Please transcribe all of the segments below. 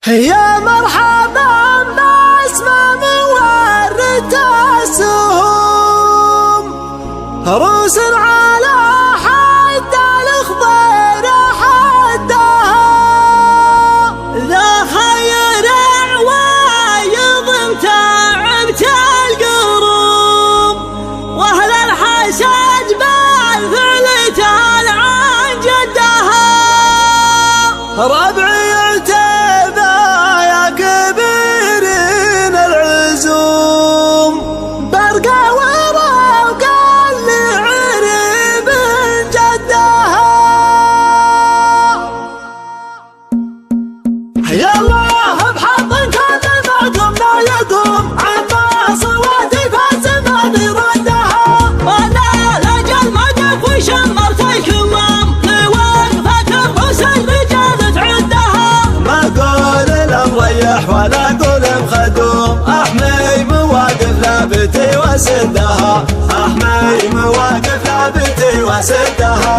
يا مرحبا باسمة مورد السهوم، روس على حد الخضر حدها، ذا خير عوايض متعبت القروم، واهل الحسد بالفعل تعال عن جدها. ربعي يا الله بحظ كان المعدوم لا يقوم عما صوتي فالزمان يردها، وانا لاجل ما دف وشمرت الكمام لوقفة الرؤوس الرجال تعدها. ما اقول المريح ولا اقول مخدوم، احمي مواقف ثابتي وسدها، احمي مواقف ثابتي وسدها.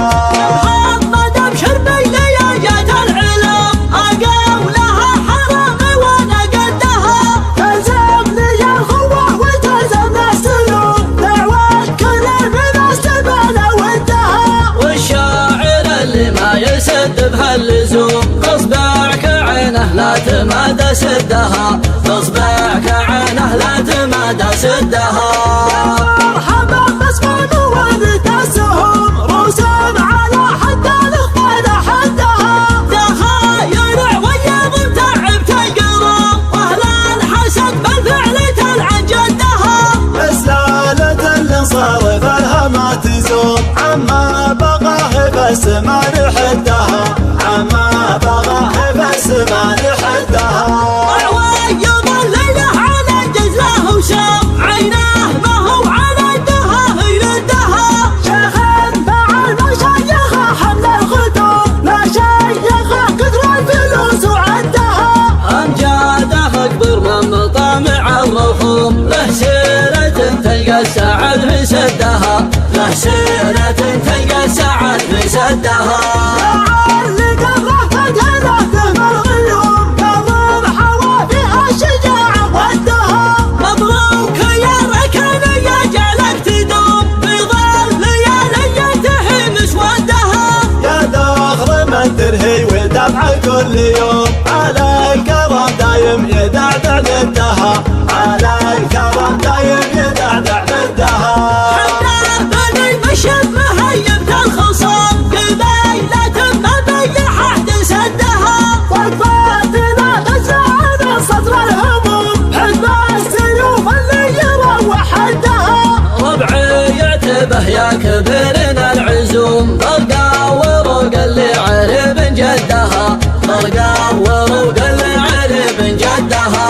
محمد ابشر بلياجة العلم اقام لها حرامي وانا قدها، تلزمني يا اخوه وتلزمنا السلوك، دعوة كل من استبان ودها. والشاعر اللي ما يسد بهاللزوم، تصبعك عينه لا تمادى سدها، تصبعك عينه لا تمادى سدها. مرحبا باسمة مورد السهوم، روس على حد الخضر حدها، ذا خير عوايض متعبت القروم، واهل الحسد بالفعل تلعن جدها. رسالة اللي صارف لها ما تزوم، عما بغاه بالسمان حدها، عما بغاه بالسمان حدها. عوايض الليلة على جزله وشام، عيناه ما هو على يدها يردها، شيخ فعل مشايخ حمل الخدوم، لا شيخ قدر الفلوس وعدها. امجاده اكبر من مطامع الرخوم، له سيرة تلقى السعد في سدها، له سيرة تلقى السعد في سدها. اللي قرح فتله ثم الغيوم، قرب حوافيها الشجاعة ودها. مبروك يا ركن يا جالك تدوم، في ظل ليالي ينتهي مسودها. يا دخر من ترهي ودمع كل يوم، على الكرم دايم يدعدع ندها، على الكرم دايم يدعدع ندها. حنا بني المشهد مهيبة الخصام، قبيلة ما بي حد سدها، وقفاتنا تجعل صدر الهموم، حزب السيوف اللي يروح حدها. ربعي به يا كبيرنا العزوم، طرقا وروق اللي عرب جدها، طرقا وروق اللي عرب جدها.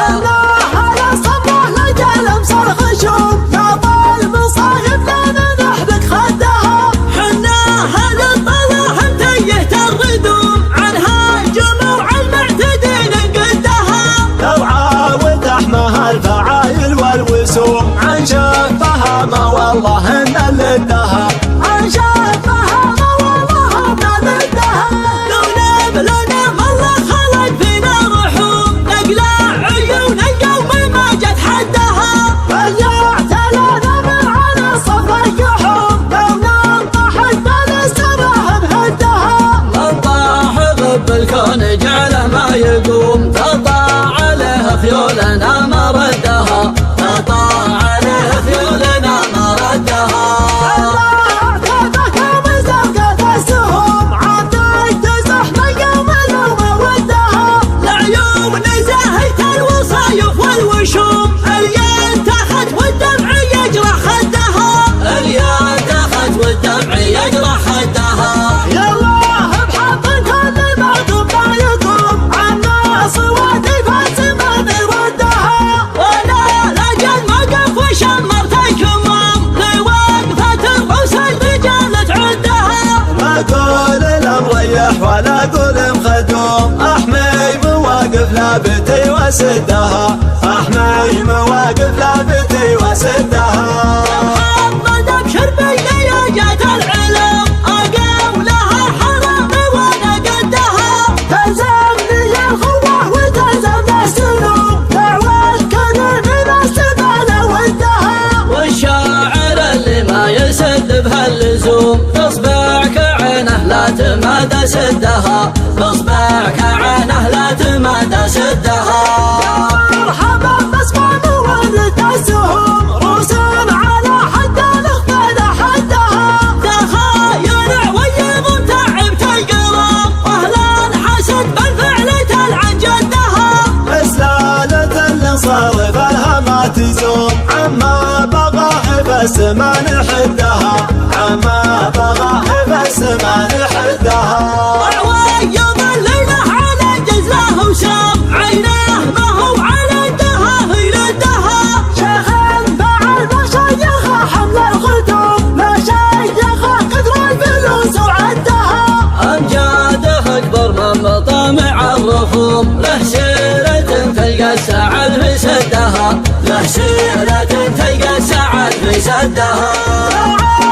الله على صبره لجل مصر خشوم، يا طال مصايب لنا نحبك خدها. حنا هذا الطلح متيه الردوم، عنها جموع المعتدين انقدها. توعى وتحمها الفعايل والوسوم، عن شفها ما والله ان اللي ادها، عن شافها ما والله ما ندها. لو نبلنا ما الله خلق فينا رحوم، نقلع عيون القوم ما جت حدها. ضيعت لنا من على صفر الجحوم، لو ننطح فلسطرها بهدها. من طاح غب الكون جعله ما يقوم، تطاع عليه خيولنا ما ردها، تطاع عليه خيولنا ما ردها. اعتبك بزوقة السهوم، عادك تزح من قوم لو ما ودها. لعيون نزاهت الوصايف والوشوم، اليد تاخت والدمع يجرح خدها، اليد تاخت والدمع يجرح خدها. يا الله بحظ كل المعدوم لا يقوم، عما صوتي فالزمان يردها، وانا لاجل ما قف وشمرت الكمام، لوقفة الرؤوس الرجال تعدها. ما اقول المريح ولا اقول مخدوم، احمي مواقف ثابتي وسدها، احمي مواقف ثابتي وسدها. محمد ابشر بلياجة العلم اقام لها حرامي وانا قدها، تلزمني يا اخوه تمادى سدها بصبعك عينه لا تمادى سدها مرحبا باسمع مولد السهوم رسوم على حد الاخفال حدها تخايل ويض تعب القلب واهل الحسد بالفعل تلعن جدها اسلالة اللي صارف لها ما تزوم عما بغاه بس ما نحدها عما بغاه بس ما نحدها ويض الليله على جزله وشام عينه ما هو على الدها هي لدها شيخ بعد مشايخ حمل الختوم مشايخ قدر الفلوس وعدها أمجاده أكبر من مطامع الرخوم له سيرة تلقى السعد في سدها له سيرة تلقى السعد في سدها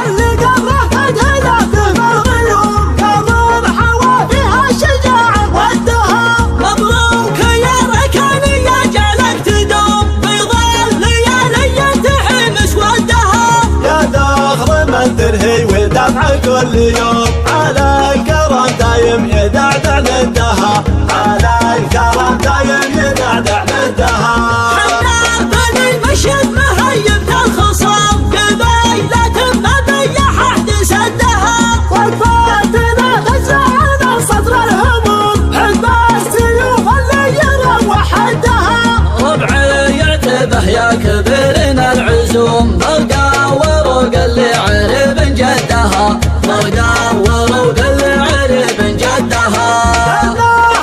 اللي قبره تدهله في الغيوم قبر حوى فيها الشجاعة ودها مبروك يا ركاني يجعلك تدوم بيض ليالي تحيم اسودها يا داخل من ترهي ودمع كل يوم على الكرم دايم يدعدع للدها على الكرم دايم يدعدع للدها حنا بني المشيد مهيب الخصام قبيلة ما بيح احد سدها وقفاتنا تزرعنا صدر الهموم حب السيوف اللي يروح حدها ربعي يعتبه يا كبيرنا العزوم فرقا وروق اللي عرب جدها فرقا وروق اللي عرب جدها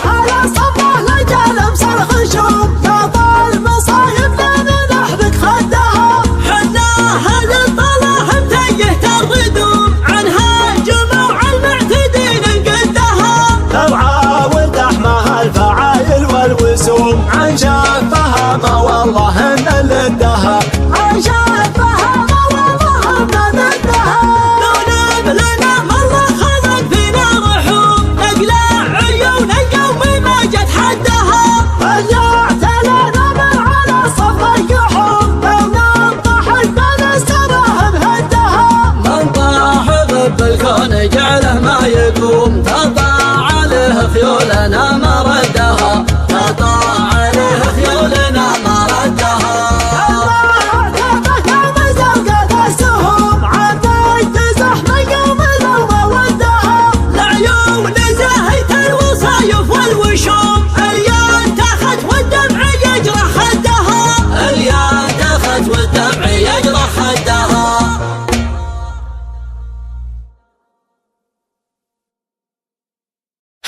على صبه لجال مسر خشوم تطال مصايب من نحبك خدها حنا هل الطلاهم تيه الردوم عنها جموع المعتدين انقدها ترعى وتحمها الفعايل والوسوم عن شافها ما والله ان لدها عن شافها ما والله ما ندها لو لنا ما الله خلق فينا رحوم نقلع عيون القوم ما جت حدها رجعت لنا من على صف الكحوم لو ننطح البلد سراها بهدها من طاح ضب الكون جعله ما يقوم تطاع عليه خيولنا ما ردها تطاع عليه خيولنا ما ردها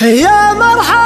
يا مرحبا